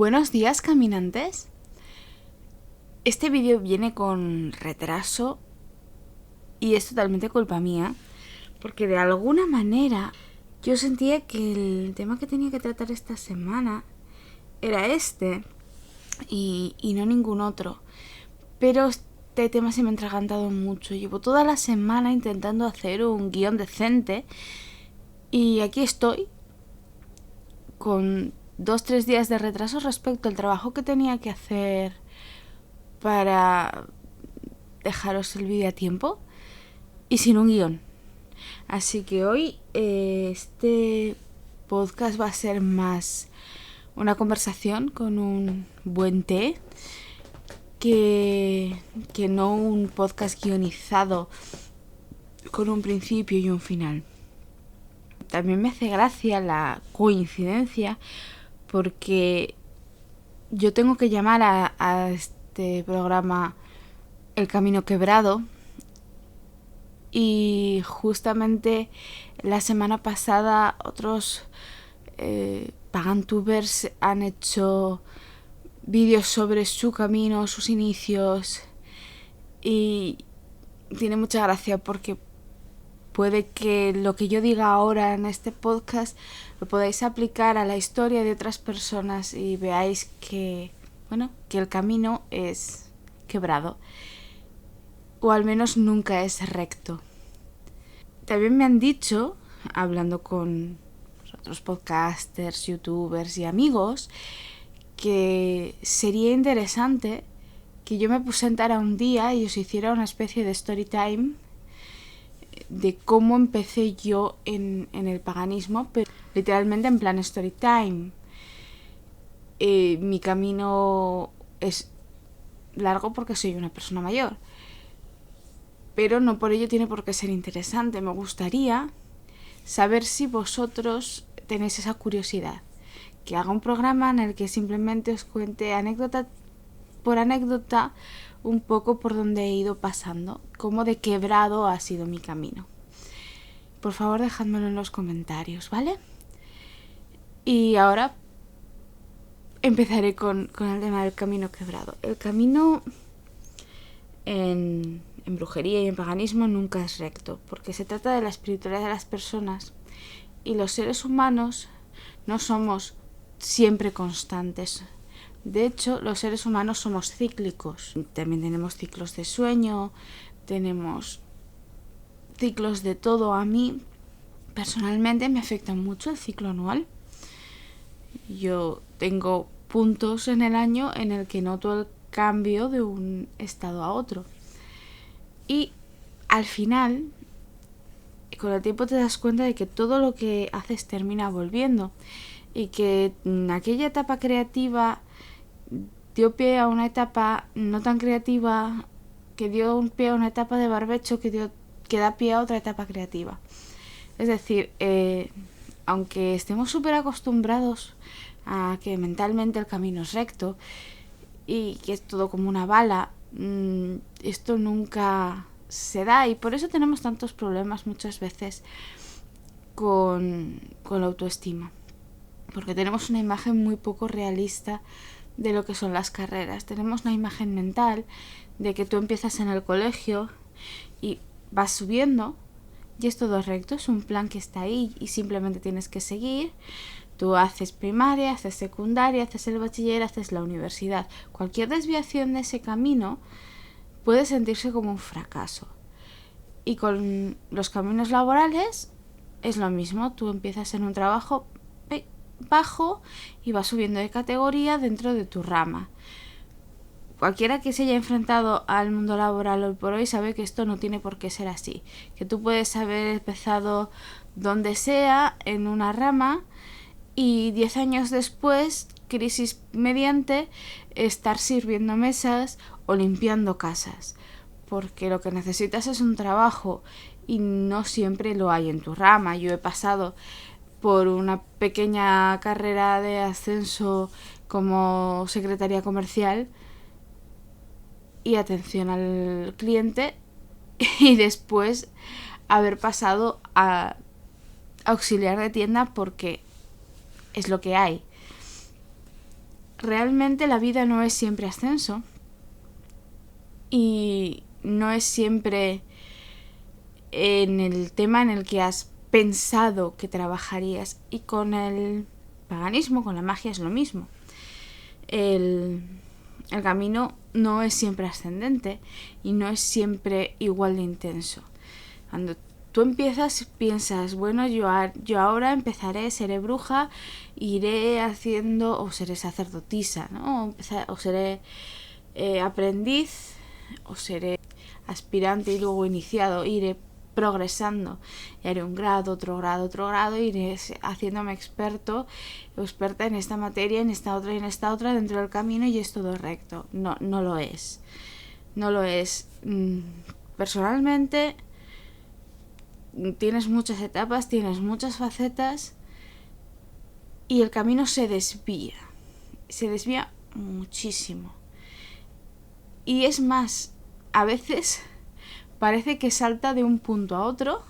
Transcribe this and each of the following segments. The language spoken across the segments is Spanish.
Buenos días, caminantes. Este vídeo viene con retraso y es totalmente culpa mía, porque de alguna manera yo sentía que el tema que tenía que tratar esta semana era este y no ningún otro. Pero este tema se me ha atragantado mucho. Llevo toda la semana intentando hacer un guión decente y aquí estoy con 2-3 días de retraso respecto al trabajo que tenía que hacer para dejaros el vídeo a tiempo y sin un guión. Así que hoy este podcast va a ser más una conversación con un buen té que no un podcast guionizado con un principio y un final. También me hace gracia la coincidencia porque yo tengo que llamar a este programa El Camino Quebrado y justamente la semana pasada otros pagantubers han hecho vídeos sobre su camino, sus inicios, y tiene mucha gracia porque puede que lo que yo diga ahora en este podcast lo podáis aplicar a la historia de otras personas y veáis que, bueno, que el camino es quebrado, o al menos nunca es recto. También me han dicho, hablando con otros podcasters, youtubers y amigos, que sería interesante que yo me presentara un día y os hiciera una especie de story time de cómo empecé yo en el paganismo, pero literalmente en plan story time. Mi camino es largo porque soy una persona mayor, pero no por ello tiene por qué ser interesante. Me gustaría saber si vosotros tenéis esa curiosidad, que haga un programa en el que simplemente os cuente anécdota por anécdota un poco por donde he ido pasando, cómo de quebrado ha sido mi camino. Por favor, dejádmelo en los comentarios, ¿vale? Y ahora empezaré con el tema del camino quebrado. El camino en brujería y en paganismo nunca es recto, porque se trata de la espiritualidad de las personas y los seres humanos no somos siempre constantes. De hecho, los seres humanos somos cíclicos. También tenemos ciclos de sueño, tenemos ciclos de todo. A mí, personalmente, me afecta mucho el ciclo anual. Yo tengo puntos en el año en el que noto el cambio de un estado a otro. Y al final, con el tiempo te das cuenta de que todo lo que haces termina volviendo. Y que aquella etapa creativa dio pie a una etapa no tan creativa, que dio pie a una etapa de barbecho que da pie a otra etapa creativa. Es decir, aunque estemos súper acostumbrados a que mentalmente el camino es recto y que es todo como una bala, esto nunca se da, y por eso tenemos tantos problemas muchas veces con la autoestima, porque tenemos una imagen muy poco realista de lo que son las carreras. Tenemos una imagen mental de que tú empiezas en el colegio y vas subiendo y es todo recto, es un plan que está ahí y simplemente tienes que seguir. Tú haces primaria, haces secundaria, haces el bachiller, haces la universidad. Cualquier desviación de ese camino puede sentirse como un fracaso. Y con los caminos laborales es lo mismo. Tú empiezas en un trabajo bajo y vas subiendo de categoría dentro de tu rama. Cualquiera que se haya enfrentado al mundo laboral hoy por hoy sabe que esto no tiene por qué ser así, que tú puedes haber empezado donde sea en una rama y 10 años después, crisis mediante, estar sirviendo mesas o limpiando casas, porque lo que necesitas es un trabajo y no siempre lo hay en tu rama. Yo he pasado por una pequeña carrera de ascenso como secretaria comercial y atención al cliente, y después haber pasado a auxiliar de tienda porque es lo que hay. realmente la vida no es siempre ascenso y no es siempre en el tema en el que has pensado que trabajarías. Y con el paganismo, con la magia es lo mismo. El camino no es siempre ascendente y no es siempre igual de intenso. Cuando tú empiezas, piensas, bueno, yo ahora empezaré, seré bruja, iré haciendo, o seré sacerdotisa, ¿no? O seré aprendiz, o seré aspirante y luego iniciado, iré progresando y haré un grado, otro grado, otro grado, iré haciéndome experto o experta en esta materia, en esta otra y en esta otra dentro del camino, y es todo recto. No lo es. No lo es. Personalmente tienes muchas etapas, tienes muchas facetas y el camino se desvía muchísimo. Y es más, a veces parece que salta de un punto a otro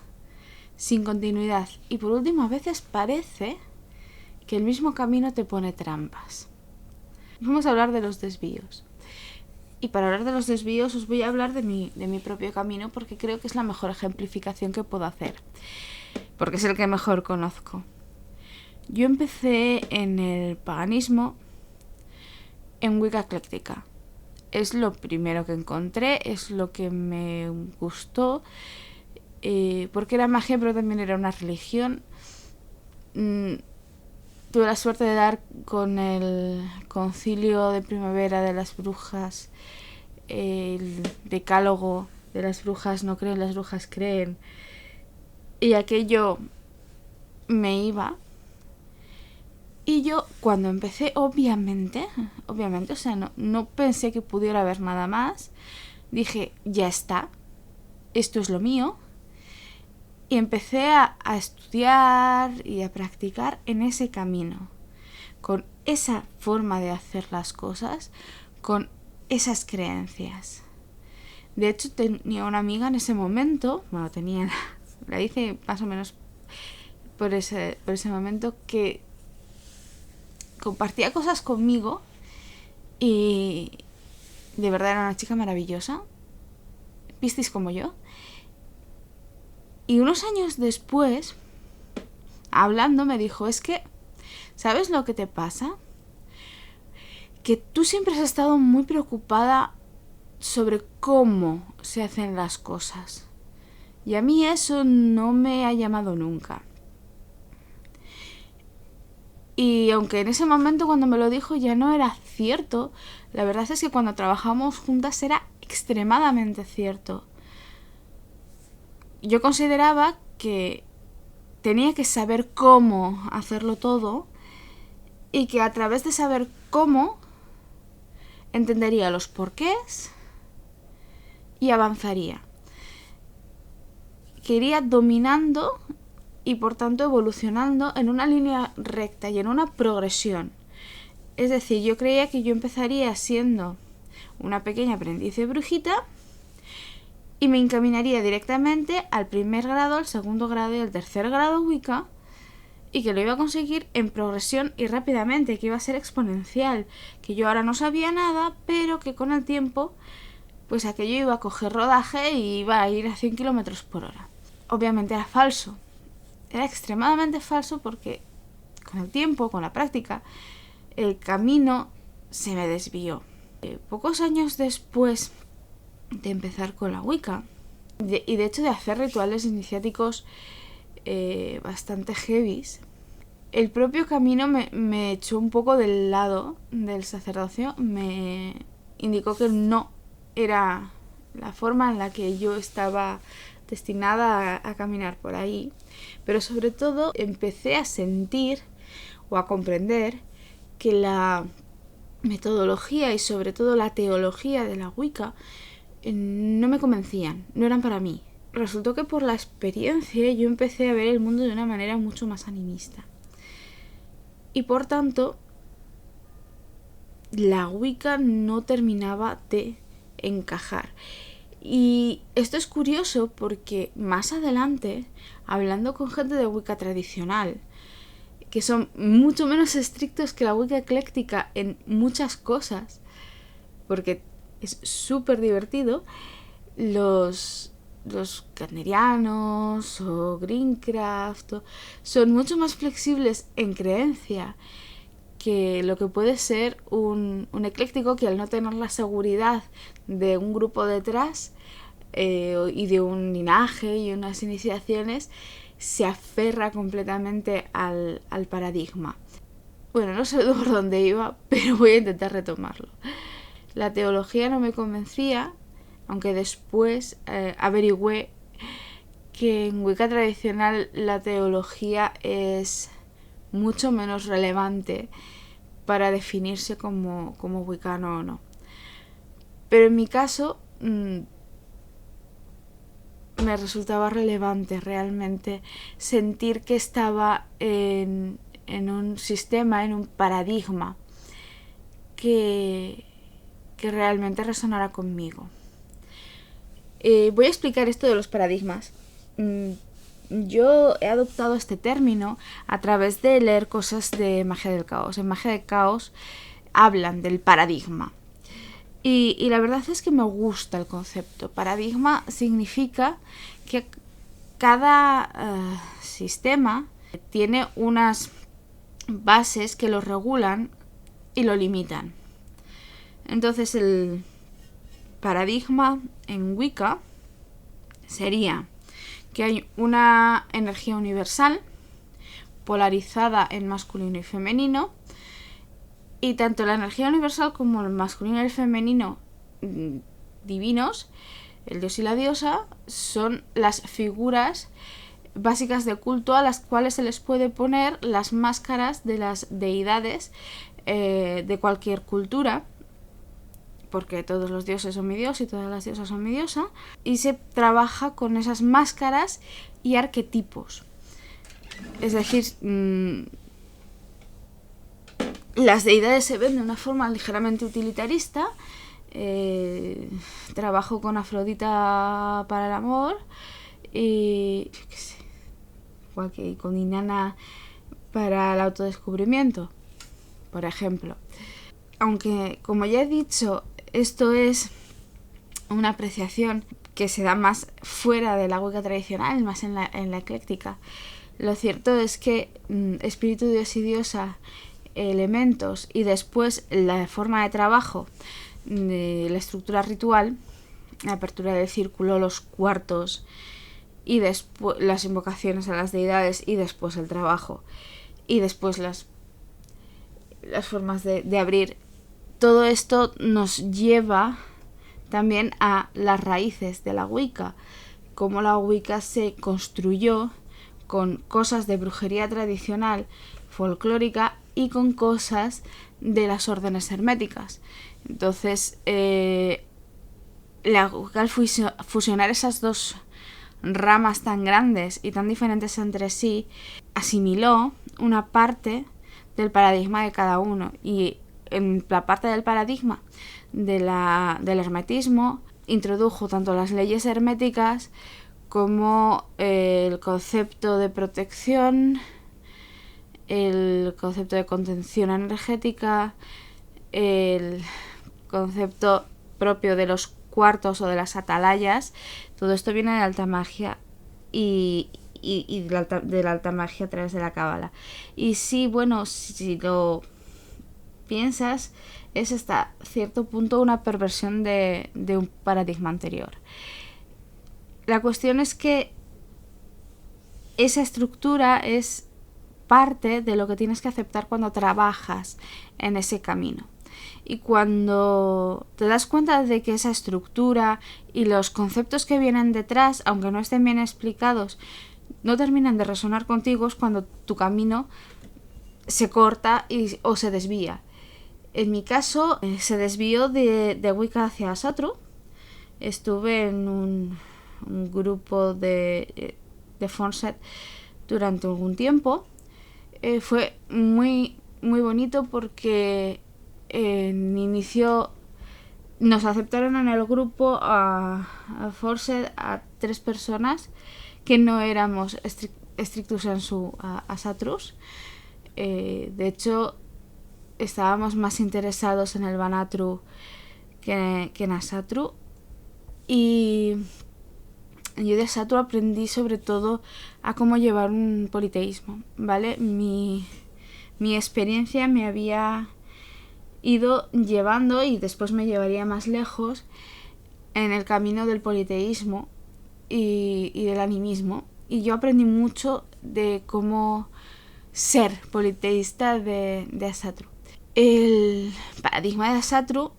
sin continuidad. Y por último, a veces parece que el mismo camino te pone trampas. Vamos a hablar de los desvíos. Y para hablar de los desvíos os voy a hablar de mi propio camino, porque creo que es la mejor ejemplificación que puedo hacer. Porque es el que mejor conozco. Yo empecé en el paganismo en Wicca ecléctica. Es lo primero que encontré, es lo que me gustó, porque era magia, pero también era una religión. Tuve la suerte de dar con el concilio de primavera de las brujas, el decálogo de las brujas no creen, las brujas creen, y aquello me iba. Y yo cuando empecé, obviamente, o sea, no pensé que pudiera haber nada más. Dije, ya está, esto es lo mío. Y empecé a estudiar y a practicar en ese camino, con esa forma de hacer las cosas, con esas creencias. De hecho, tenía una amiga en ese momento, la hice más o menos por ese momento, que compartía cosas conmigo y de verdad era una chica maravillosa, Piscis como yo. Y unos años después, hablando, me dijo, es que, ¿sabes lo que te pasa? Que tú siempre has estado muy preocupada sobre cómo se hacen las cosas. Y a mí eso no me ha llamado nunca. Y aunque en ese momento cuando me lo dijo ya no era cierto, la verdad es que cuando trabajamos juntas era extremadamente cierto. Yo consideraba que tenía que saber cómo hacerlo todo y que a través de saber cómo entendería los porqués y avanzaría. Que iría dominando y por tanto evolucionando en una línea recta y en una progresión. Es decir, yo creía que yo empezaría siendo una pequeña aprendiz de brujita y me encaminaría directamente al primer grado, al segundo grado y al tercer grado Wicca, y que lo iba a conseguir en progresión y rápidamente, que iba a ser exponencial, que yo ahora no sabía nada, pero que con el tiempo pues aquello iba a coger rodaje y iba a ir a 100 km por hora. Obviamente era falso, era extremadamente falso, porque con el tiempo, con la práctica, el camino se me desvió. Pocos años después de empezar con la Wicca y de hecho de hacer rituales iniciáticos bastante heavies, el propio camino me echó un poco del lado del sacerdocio, me indicó que no era la forma en la que yo estaba destinada a caminar por ahí, pero sobre todo empecé a sentir o a comprender que la metodología y sobre todo la teología de la Wicca no me convencían, no eran para mí. Resultó que por la experiencia yo empecé a ver el mundo de una manera mucho más animista. Y por tanto, la Wicca no terminaba de encajar. Y esto es curioso porque más adelante, hablando con gente de Wicca tradicional, que son mucho menos estrictos que la Wicca ecléctica en muchas cosas, porque es súper divertido. Los Gardnerianos o Greencraft son mucho más flexibles en creencia que lo que puede ser un ecléctico, que al no tener la seguridad de un grupo detrás y de un linaje y unas iniciaciones, se aferra completamente al paradigma. Bueno, no sé por dónde iba, pero voy a intentar retomarlo. La teología no me convencía, aunque después averigüé que en Wicca tradicional la teología es mucho menos relevante para definirse como wicano o no. Pero en mi caso me resultaba relevante realmente sentir que estaba en un sistema, en un paradigma que realmente resonara conmigo. Voy a explicar esto de los paradigmas. Yo he adoptado este término a través de leer cosas de Magia del Caos. En Magia del Caos hablan del paradigma. Y la verdad es que me gusta el concepto. Paradigma significa que cada sistema tiene unas bases que lo regulan y lo limitan. Entonces el paradigma en Wicca sería que hay una energía universal polarizada en masculino y femenino, y tanto la energía universal como el masculino y el femenino divinos, el dios y la diosa, son las figuras básicas de culto a las cuales se les puede poner las máscaras de las deidades de cualquier cultura, porque todos los dioses son mi dios y todas las diosas son mi diosa, y se trabaja con esas máscaras y arquetipos. Es decir, las deidades se ven de una forma ligeramente utilitarista. Trabajo con Afrodita para el amor y qué sé, igual que con Inanna para el autodescubrimiento, por ejemplo. Aunque, como ya he dicho, esto es una apreciación que se da más fuera de la Wicca tradicional, más en la ecléctica. Lo cierto es que espíritu, dios y diosa, elementos, y después la forma de trabajo de la estructura ritual, la apertura del círculo, los cuartos, y después las invocaciones a las deidades, y después el trabajo, y después las formas de abrir. Todo esto nos lleva también a las raíces de la Wicca, cómo la Wicca se construyó con cosas de brujería tradicional, folclórica, y con cosas de las órdenes herméticas. Entonces, la Wicca, al fusionar esas dos ramas tan grandes y tan diferentes entre sí, asimiló una parte del paradigma de cada uno, y en la parte del paradigma del hermetismo introdujo tanto las leyes herméticas como el concepto de protección, el concepto de contención energética, el concepto propio de los cuartos o de las atalayas. Todo esto viene de la alta magia y de la alta magia a través de la cábala. Y sí, bueno, si lo piensas, es hasta cierto punto una perversión de un paradigma anterior. La cuestión es que esa estructura es parte de lo que tienes que aceptar cuando trabajas en ese camino. Y cuando te das cuenta de que esa estructura y los conceptos que vienen detrás, aunque no estén bien explicados, no terminan de resonar contigo, es cuando tu camino se corta o se desvía. En mi caso, se desvió de Wicca hacia Asatru. Estuve en un grupo de Forset durante algún tiempo. Fue muy, muy bonito porque en inicio nos aceptaron en el grupo a Forset a 3 personas que no éramos strictus sensu asatrus. De hecho, estábamos más interesados en el Banatru que en Asatru. Y yo de Asatru aprendí sobre todo a cómo llevar un politeísmo, ¿vale? Mi experiencia me había ido llevando, y después me llevaría más lejos, en el camino del politeísmo y del animismo. Y yo aprendí mucho de cómo ser politeísta de Asatru. El paradigma de Asatru,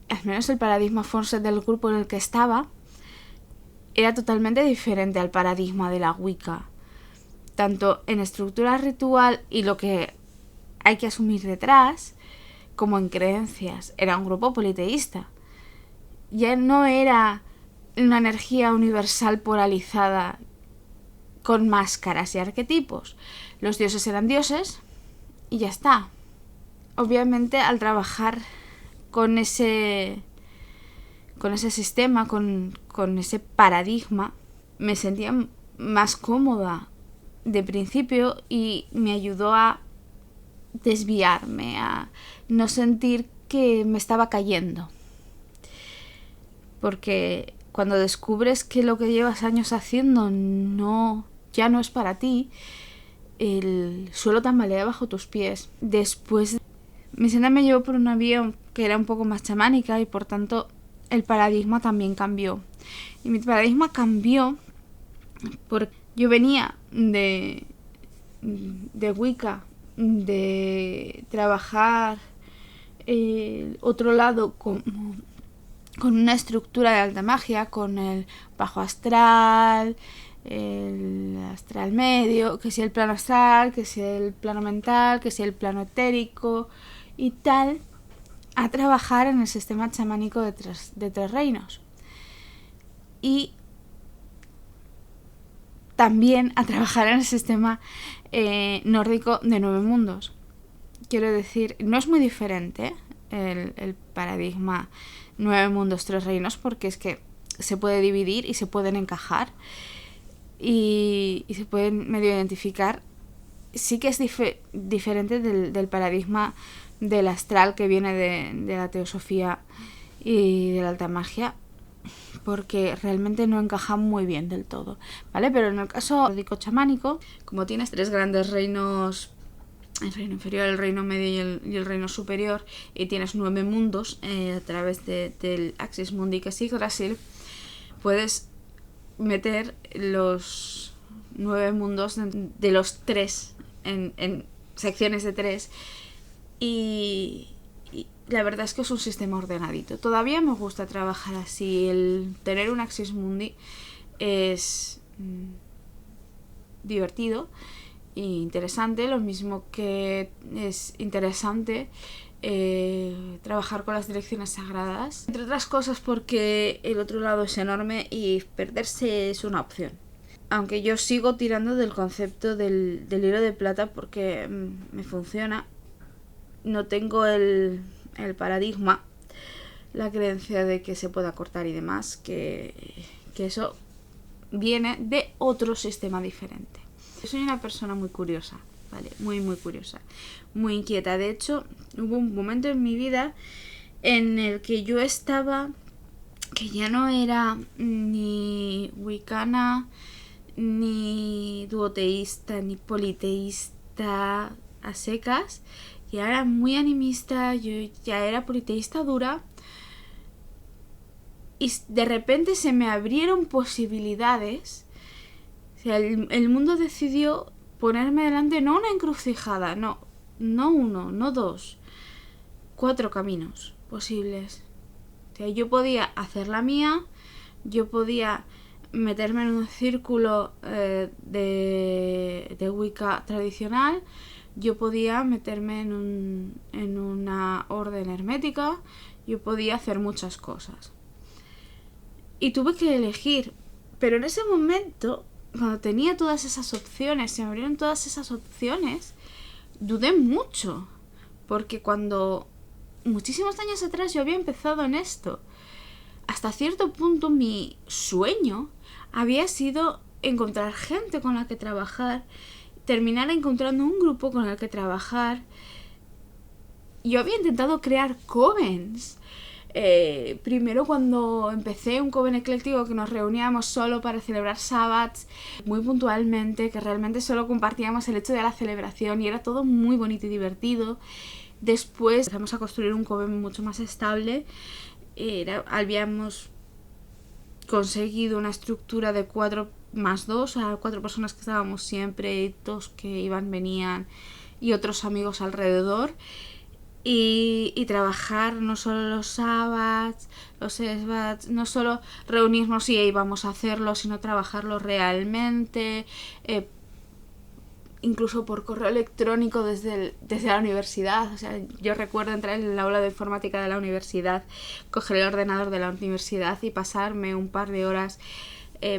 al menos el paradigma Fawcett del grupo en el que estaba, era totalmente diferente al paradigma de la Wicca, tanto en estructura ritual y lo que hay que asumir detrás, como en creencias. Era un grupo politeísta. Ya no era una energía universal polarizada con máscaras y arquetipos. Los dioses eran dioses y ya está. Obviamente, al trabajar con ese sistema, con ese paradigma, me sentía más cómoda de principio y me ayudó a desviarme, a no sentir que me estaba cayendo. Porque cuando descubres que lo que llevas años haciendo ya no es para ti, el suelo tambalea bajo tus pies. Después, mi senda me llevó por una vía que era un poco más chamánica, y por tanto el paradigma también cambió. Y mi paradigma cambió porque yo venía de Wicca, de trabajar el otro lado con una estructura de alta magia, con el bajo astral, el astral medio, que sea el plano astral, que sea el plano mental, que sea el plano etérico y tal, a trabajar en el sistema chamánico de tres reinos. Y también a trabajar en el sistema nórdico de 9 mundos. Quiero decir, no es muy diferente el paradigma 9 mundos, 3 reinos, porque es que se puede dividir y se pueden encajar y se pueden medio identificar. Sí que es diferente del paradigma del astral, que viene de la teosofía y de la alta magia, porque realmente no encaja muy bien del todo, ¿vale? Pero en el caso nórdico chamánico, como tienes 3 grandes reinos, el reino inferior, el reino medio y el reino superior, y tienes 9 mundos a través del Axis Mundi, que es Yggdrasil, puedes meter los 9 mundos de los 3 en secciones de 3, y la verdad es que es un sistema ordenadito. Todavía me gusta trabajar así. El tener un Axis Mundi es divertido e interesante, lo mismo que es interesante trabajar con las direcciones sagradas, entre otras cosas porque el otro lado es enorme y perderse es una opción. Aunque yo sigo tirando del concepto del hilo de plata porque me funciona. No tengo el paradigma, la creencia de que se pueda cortar y demás, que eso viene de otro sistema diferente. Yo soy una persona muy curiosa, ¿vale? Muy, muy curiosa, muy inquieta. De hecho, hubo un momento en mi vida en el que yo estaba, que ya no era ni wicana, ni duoteísta, ni politeísta a secas. Ya era muy animista, yo ya era politeísta dura, y de repente se me abrieron posibilidades. O sea, el mundo decidió ponerme delante, no una encrucijada, no uno, no 2, 4 caminos posibles. O sea, yo podía hacer la mía, yo podía meterme en un círculo de Wicca tradicional, yo podía meterme en una orden hermética, yo podía hacer muchas cosas. Y tuve que elegir. Pero en ese momento, cuando tenía todas esas opciones, se me abrieron todas esas opciones, dudé mucho. Porque cuando muchísimos años atrás yo había empezado en esto, hasta cierto punto mi sueño había sido encontrar gente con la que trabajar terminara encontrando un grupo con el que trabajar. Yo había intentado crear covens. Primero cuando empecé un coven ecléctico que nos reuníamos solo para celebrar sabbats muy puntualmente, que realmente solo compartíamos el hecho de la celebración y era todo muy bonito y divertido. Después empezamos a construir un coven mucho más estable. Habíamos conseguido una estructura de 4+2, o sea, 4 personas que estábamos siempre, 2 que iban, venían y otros amigos alrededor. Y trabajar no solo los sabbats, los esbats, no solo reunirnos y íbamos a hacerlo, sino trabajarlo realmente, incluso por correo electrónico desde la universidad. O sea, yo recuerdo entrar en el aula de informática de la universidad, coger el ordenador de la universidad y pasarme un par de horas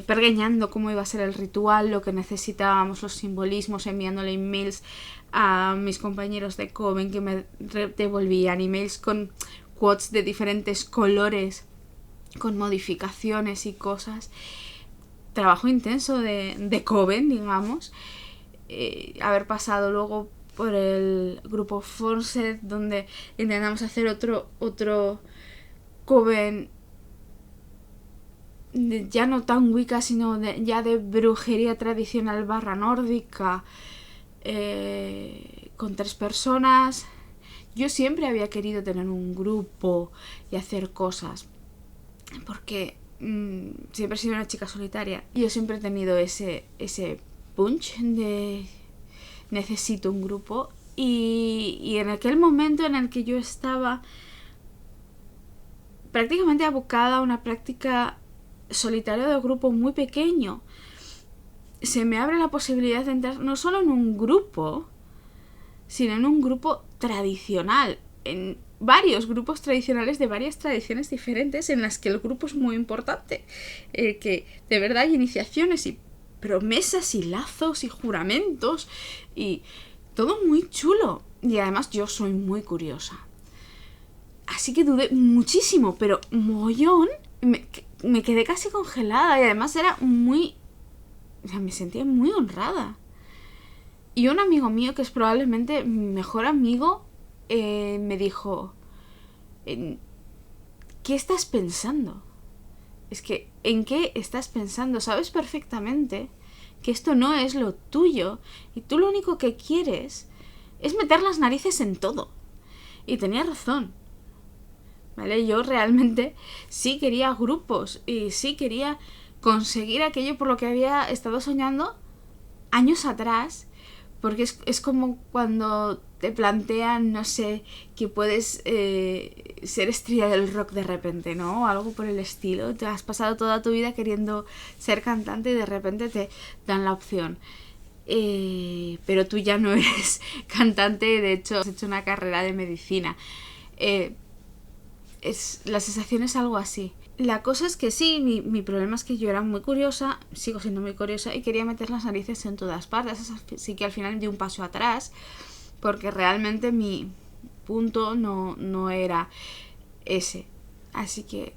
pergeñando cómo iba a ser el ritual, lo que necesitábamos, los simbolismos, enviándole emails a mis compañeros de coven que me devolvían emails con quotes de diferentes colores, con modificaciones y cosas. Trabajo intenso de coven, digamos. Haber pasado luego por el grupo Forset, donde intentamos hacer otro coven ya no tan wicca, sino ya de brujería tradicional / nórdica, con 3 personas. Yo siempre había querido tener un grupo y hacer cosas, porque siempre he sido una chica solitaria. Yo siempre he tenido ese punch de necesito un grupo, y en aquel momento en el que yo estaba prácticamente abocada a una práctica solitaria de grupo muy pequeño, se me abre la posibilidad de entrar no solo en un grupo, sino en un grupo tradicional, en varios grupos tradicionales de varias tradiciones diferentes, en las que el grupo es muy importante, que de verdad hay iniciaciones y promesas y lazos y juramentos y todo muy chulo. Y además yo soy muy curiosa, así que dudé muchísimo, pero mogollón. Me quedé casi congelada y además era muy... O sea, me sentía muy honrada. Y un amigo mío, que es probablemente mi mejor amigo, me dijo: ¿qué estás pensando? Es que, ¿en qué estás pensando? Sabes perfectamente que esto no es lo tuyo y tú lo único que quieres es meter las narices en todo. Y tenía razón, ¿vale? Yo realmente sí quería grupos y sí quería conseguir aquello por lo que había estado soñando años atrás, porque es como cuando te plantean, no sé, que puedes ser estrella del rock de repente, ¿no? O algo por el estilo. Te has pasado toda tu vida queriendo ser cantante y de repente te dan la opción. Pero tú ya no eres cantante, de hecho has hecho una carrera de medicina. La sensación es algo así. La cosa es que sí, mi problema es que yo era muy curiosa, sigo siendo muy curiosa y quería meter las narices en todas partes. Así que al final di un paso atrás, porque realmente mi punto no era ese. Así que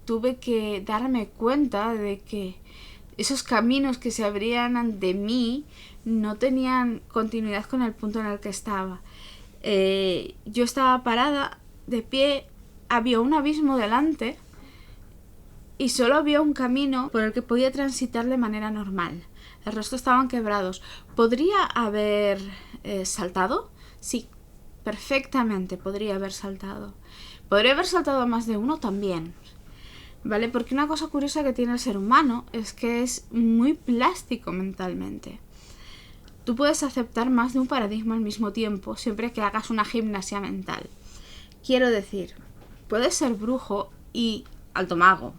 tuve que darme cuenta de que esos caminos que se abrían ante mí no tenían continuidad con el punto en el que estaba. Yo estaba parada, de pie, había un abismo delante y solo había un camino por el que podía transitar de manera normal. El resto estaban quebrados. ¿Podría haber saltado? Sí, perfectamente podría haber saltado. ¿Podría haber saltado a más de uno? También, ¿vale? Porque una cosa curiosa que tiene el ser humano es que es muy plástico mentalmente. Tú puedes aceptar más de un paradigma al mismo tiempo, siempre que hagas una gimnasia mental. Quiero decir, puedes ser brujo y alto mago.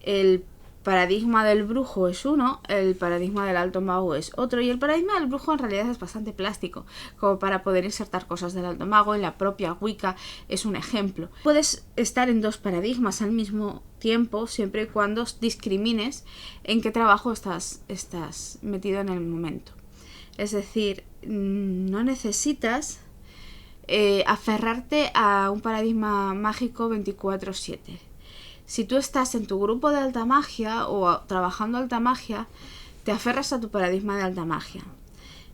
El paradigma del brujo es uno, el paradigma del alto mago es otro, y el paradigma del brujo en realidad es bastante plástico, como para poder insertar cosas del alto mago. En la propia Wicca es un ejemplo. Puedes estar en 2 paradigmas al mismo tiempo, siempre y cuando discrimines en qué trabajo estás metido en el momento. Es decir, no necesitas aferrarte a un paradigma mágico 24/7. Si tú estás en tu grupo de alta magia o trabajando alta magia, te aferras a tu paradigma de alta magia.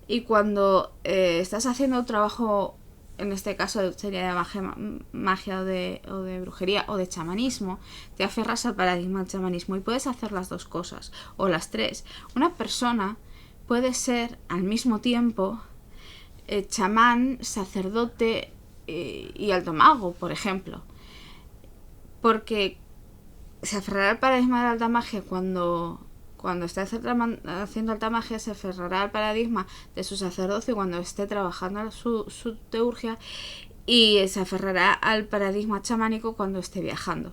Y cuando estás haciendo un trabajo, en este caso sería de magia o de brujería o de chamanismo, te aferras al paradigma del chamanismo y puedes hacer las dos cosas, o las tres. Una persona puede ser al mismo tiempo chamán, sacerdote y alto mago, por ejemplo. Porque se aferrará al paradigma de la alta magia cuando esté haciendo alta magia, se aferrará al paradigma de su sacerdocio cuando esté trabajando su teurgia, y se aferrará al paradigma chamánico cuando esté viajando.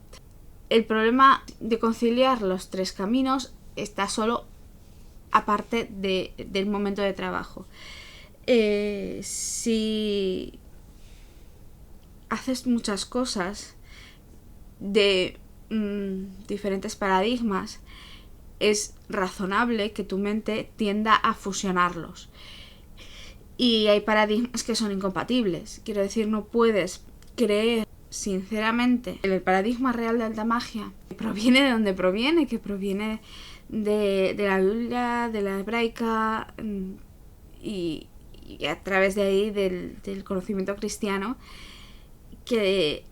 El problema de conciliar los tres caminos está solo aparte del momento de trabajo. Si haces muchas cosas de diferentes paradigmas, es razonable que tu mente tienda a fusionarlos. Y hay paradigmas que son incompatibles. Quiero decir, no puedes creer sinceramente en el paradigma real de alta magia, que proviene de donde proviene, que proviene de la Biblia, de la hebraica, y a través de ahí del conocimiento cristiano, que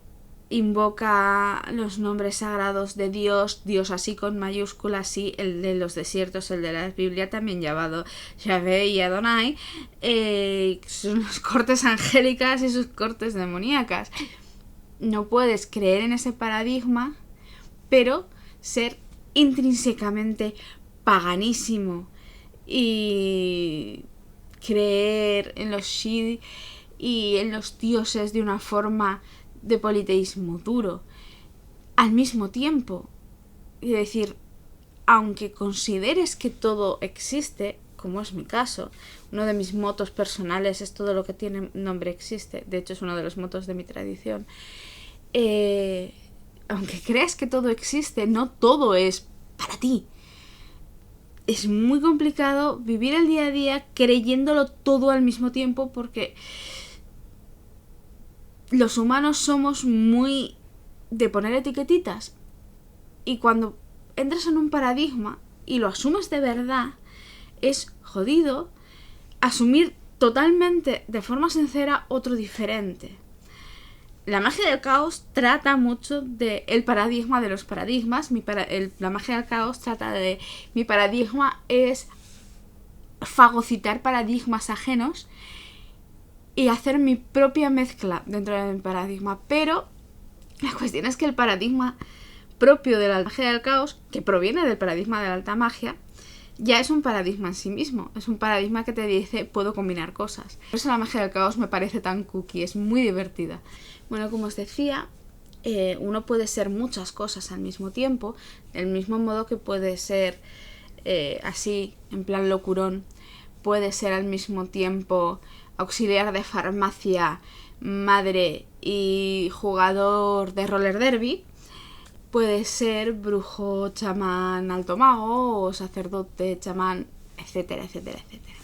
invoca los nombres sagrados de Dios, Dios así con mayúsculas, sí, el de los desiertos, el de la Biblia también llamado Yahvé y Adonai, sus cortes angélicas y sus cortes demoníacas. No puedes creer en ese paradigma, pero ser intrínsecamente paganísimo y creer en los Shidi y en los dioses de una forma de politeísmo duro al mismo tiempo. Es decir, aunque consideres que todo existe, como es mi caso, uno de mis motos personales es todo lo que tiene nombre existe, de hecho es uno de los motos de mi tradición, aunque creas que todo existe, no todo es para ti. Es muy complicado vivir el día a día creyéndolo todo al mismo tiempo, porque los humanos somos muy de poner etiquetitas, y cuando entras en un paradigma y lo asumes de verdad, es jodido asumir totalmente de forma sincera otro diferente. La magia del caos trata mucho del paradigma de los paradigmas. La magia del caos trata de mi paradigma es fagocitar paradigmas ajenos y hacer mi propia mezcla dentro de mi paradigma. Pero la cuestión es que el paradigma propio de la magia del caos, que proviene del paradigma de la alta magia, ya es un paradigma en sí mismo. Es un paradigma que te dice, puedo combinar cosas. Por eso la magia del caos me parece tan cookie, es muy divertida. Bueno, como os decía, uno puede ser muchas cosas al mismo tiempo, del mismo modo que puede ser así, en plan locurón, puede ser al mismo tiempo auxiliar de farmacia, madre y jugador de roller derby. Puede ser brujo, chamán, alto mago, o sacerdote, chamán, etcétera, etcétera, etcétera.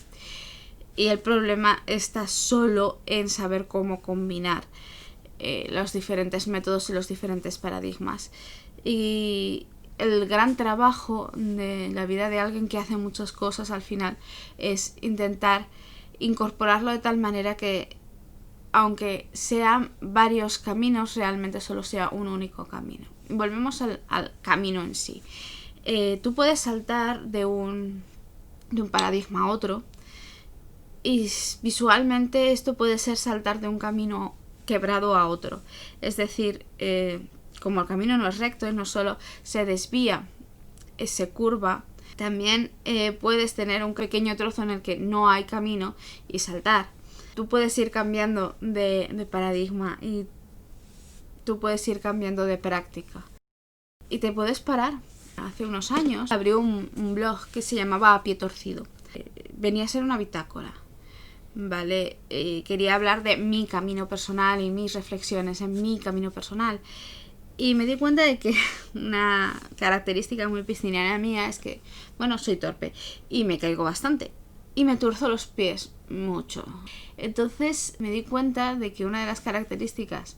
Y el problema está solo en saber cómo combinar los diferentes métodos y los diferentes paradigmas. Y el gran trabajo de la vida de alguien que hace muchas cosas al final es intentar incorporarlo de tal manera que, aunque sean varios caminos, realmente solo sea un único camino. Volvemos al camino en sí. Tú puedes saltar de un paradigma a otro, y visualmente esto puede ser saltar de un camino quebrado a otro. Es decir, como el camino no es recto y no solo se desvía, se curva, también puedes tener un pequeño trozo en el que no hay camino y saltar. Tú puedes ir cambiando de paradigma y tú puedes ir cambiando de práctica. Y te puedes parar. Hace unos años abrió un blog que se llamaba A Pie Torcido. Venía a ser una bitácora, ¿vale? Quería hablar de mi camino personal y mis reflexiones en mi camino personal. Y me di cuenta de que una característica muy piscinera mía es que, bueno, soy torpe y me caigo bastante. Y me tuerzo los pies mucho. Entonces me di cuenta de que una de las características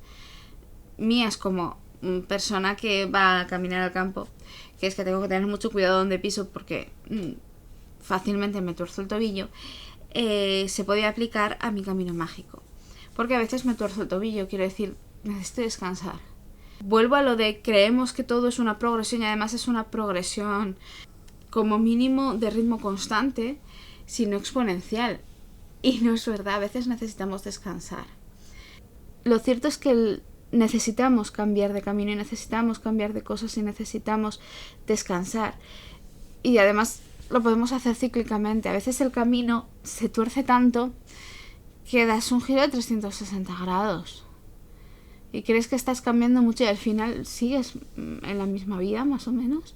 mías como persona que va a caminar al campo, que es que tengo que tener mucho cuidado donde piso, porque fácilmente me tuerzo el tobillo, se podía aplicar a mi camino mágico. Porque a veces me tuerzo el tobillo, quiero decir, necesito descansar. Vuelvo a lo de creemos que todo es una progresión y además es una progresión como mínimo de ritmo constante, sino exponencial. Y no es verdad, a veces necesitamos descansar. Lo cierto es que necesitamos cambiar de camino y necesitamos cambiar de cosas y necesitamos descansar. Y además lo podemos hacer cíclicamente. A veces el camino se tuerce tanto que das un giro de 360 grados. Y crees que estás cambiando mucho y al final sigues en la misma vida, más o menos.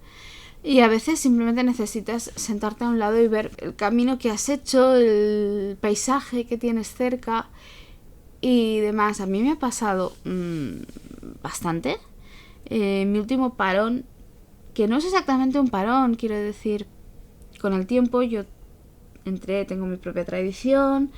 Y a veces simplemente necesitas sentarte a un lado y ver el camino que has hecho, el paisaje que tienes cerca y demás. A mí me ha pasado bastante. Mi último parón, que no es exactamente un parón, quiero decir, con el tiempo yo tengo mi propia tradición,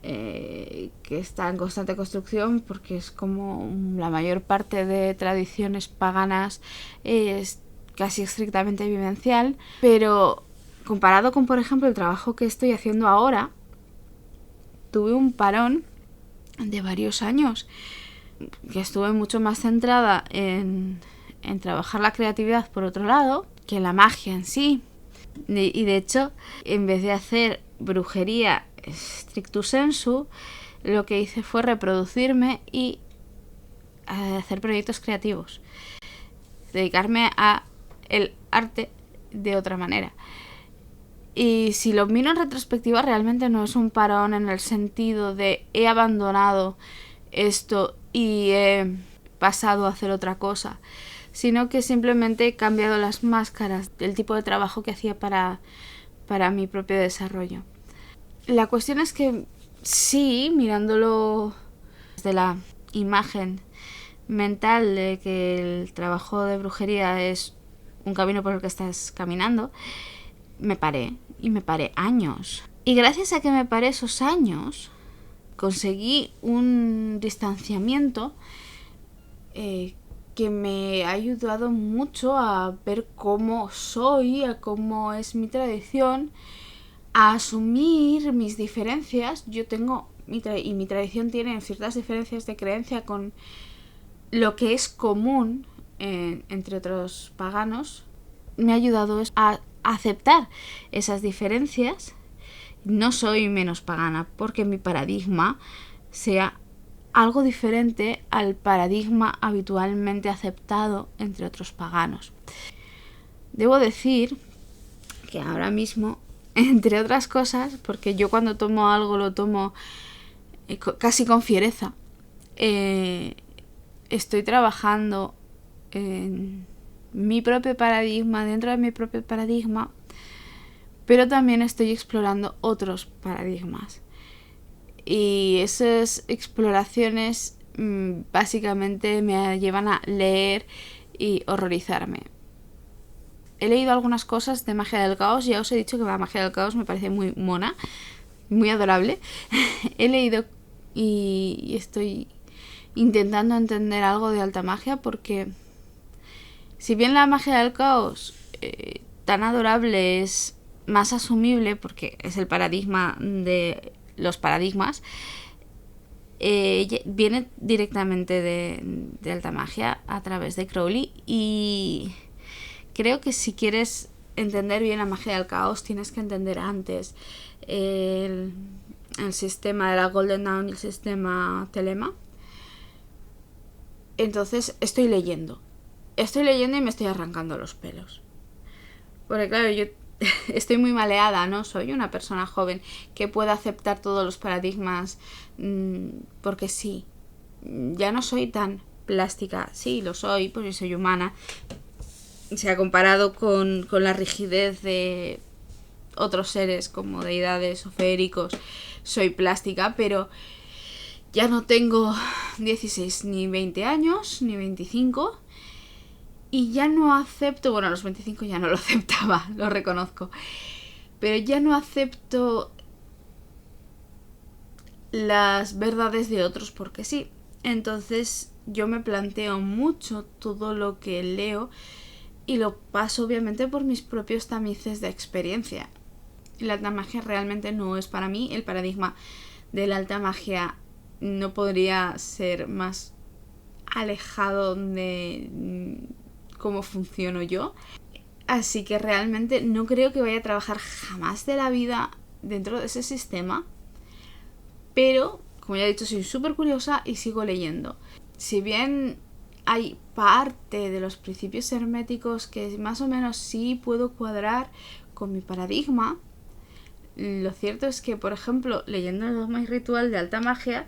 que está en constante construcción porque es como la mayor parte de tradiciones paganas es casi estrictamente vivencial, pero comparado con, por ejemplo, el trabajo que estoy haciendo ahora, tuve un parón de varios años, que estuve mucho más centrada en trabajar la creatividad por otro lado, que la magia en sí. Y de hecho, en vez de hacer brujería stricto sensu, lo que hice fue reproducirme y hacer proyectos creativos. Dedicarme a el arte de otra manera. Y si lo miro en retrospectiva, realmente no es un parón en el sentido de he abandonado esto y he pasado a hacer otra cosa, sino que simplemente he cambiado las máscaras del tipo de trabajo que hacía para mi propio desarrollo. La cuestión es que sí, mirándolo desde la imagen mental de que el trabajo de brujería es un camino por el que estás caminando, me paré años. Y gracias a que me paré esos años, conseguí un distanciamiento que me ha ayudado mucho a ver cómo soy, a cómo es mi tradición, a asumir mis diferencias. Yo tengo, mi tradición tiene ciertas diferencias de creencia con lo que es común entre otros paganos. Me ha ayudado a aceptar esas diferencias. No soy menos pagana porque mi paradigma sea algo diferente al paradigma habitualmente aceptado entre otros paganos. Debo decir que ahora mismo, entre otras cosas, porque yo cuando tomo algo lo tomo casi con fiereza, estoy trabajando en mi propio paradigma, dentro de mi propio paradigma, pero también estoy explorando otros paradigmas. Y esas exploraciones básicamente me llevan a leer y horrorizarme. He leído algunas cosas de magia del caos, ya os he dicho que la magia del caos me parece muy mona, muy adorable. He leído y estoy intentando entender algo de alta magia porque si bien la magia del caos tan adorable es más asumible porque es el paradigma de los paradigmas, viene directamente de alta magia a través de Crowley y creo que si quieres entender bien la magia del caos tienes que entender antes el sistema de la Golden Dawn y el sistema Telema. Entonces estoy leyendo y me estoy arrancando los pelos. Porque claro, yo estoy muy maleada, ¿no? Soy una persona joven que puede aceptar todos los paradigmas porque sí. Ya no soy tan plástica. Sí, lo soy, porque soy humana. Se ha comparado con la rigidez de otros seres como deidades o feéricos. Soy plástica, pero ya no tengo 16 ni 20 años, ni 25. Y ya no acepto, bueno, a los 25 ya no lo aceptaba, lo reconozco, pero ya no acepto las verdades de otros porque sí. Entonces yo me planteo mucho todo lo que leo y lo paso obviamente por mis propios tamices de experiencia. La alta magia realmente no es para mí. El paradigma de la alta magia no podría ser más alejado de cómo funciono yo. Así que realmente no creo que vaya a trabajar jamás de la vida dentro de ese sistema. Pero, como ya he dicho, soy súper curiosa y sigo leyendo. Si bien hay parte de los principios herméticos que más o menos sí puedo cuadrar con mi paradigma, lo cierto es que, por ejemplo, leyendo el dogma y ritual de alta magia,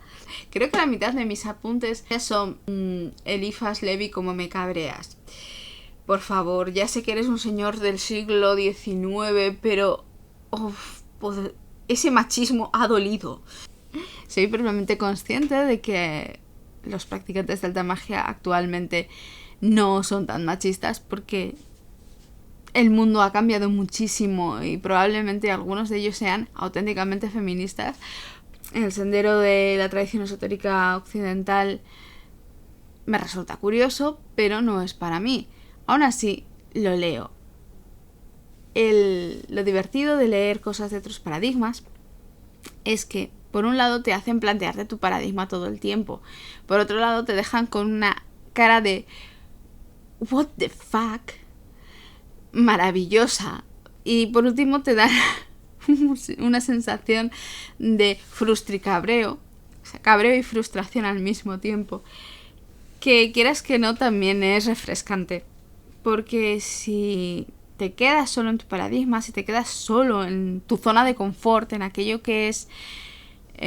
creo que la mitad de mis apuntes son Eliphas Levi, como me cabreas. Por favor, ya sé que eres un señor del siglo XIX, pero pues, ese machismo ha dolido. Soy perfectamente consciente de que los practicantes de alta magia actualmente no son tan machistas porque el mundo ha cambiado muchísimo y probablemente algunos de ellos sean auténticamente feministas. En el sendero de la tradición esotérica occidental me resulta curioso, pero no es para mí. Aún así, lo leo. Lo divertido de leer cosas de otros paradigmas es que, por un lado, te hacen plantearte tu paradigma todo el tiempo. Por otro lado, te dejan con una cara de what the fuck maravillosa. Y por último, te dan una sensación de frustra y cabreo. O sea, cabreo y frustración al mismo tiempo. Que quieras que no, también es refrescante. Porque si te quedas solo en tu paradigma, si te quedas solo en tu zona de confort, en aquello que es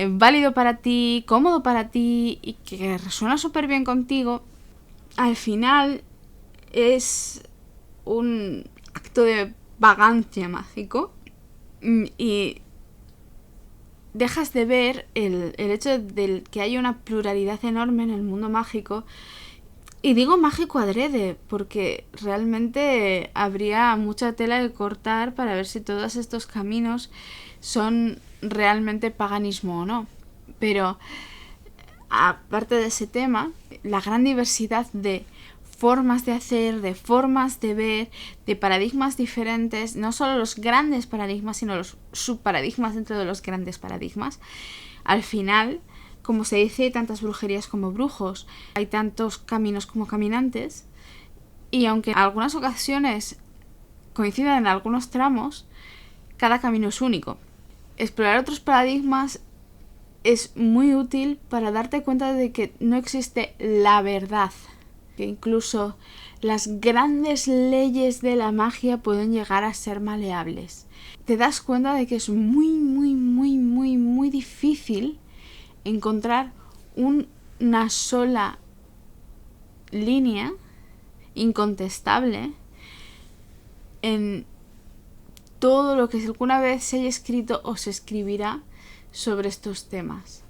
válido para ti, cómodo para ti y que resuena súper bien contigo, al final es un acto de vagancia mágico y dejas de ver el hecho de que hay una pluralidad enorme en el mundo mágico. Y digo mágico adrede, porque realmente habría mucha tela de cortar para ver si todos estos caminos son realmente paganismo o no. Pero, aparte de ese tema, la gran diversidad de formas de hacer, de formas de ver, de paradigmas diferentes, no solo los grandes paradigmas, sino los subparadigmas dentro de los grandes paradigmas, al final, como se dice, hay tantas brujerías como brujos, hay tantos caminos como caminantes, y aunque en algunas ocasiones coinciden en algunos tramos, cada camino es único. Explorar otros paradigmas es muy útil para darte cuenta de que no existe la verdad, que incluso las grandes leyes de la magia pueden llegar a ser maleables. Te das cuenta de que es muy difícil encontrar una sola línea incontestable en todo lo que alguna vez se haya escrito o se escribirá sobre estos temas.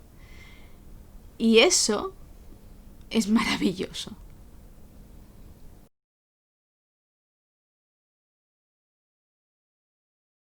Y eso es maravilloso.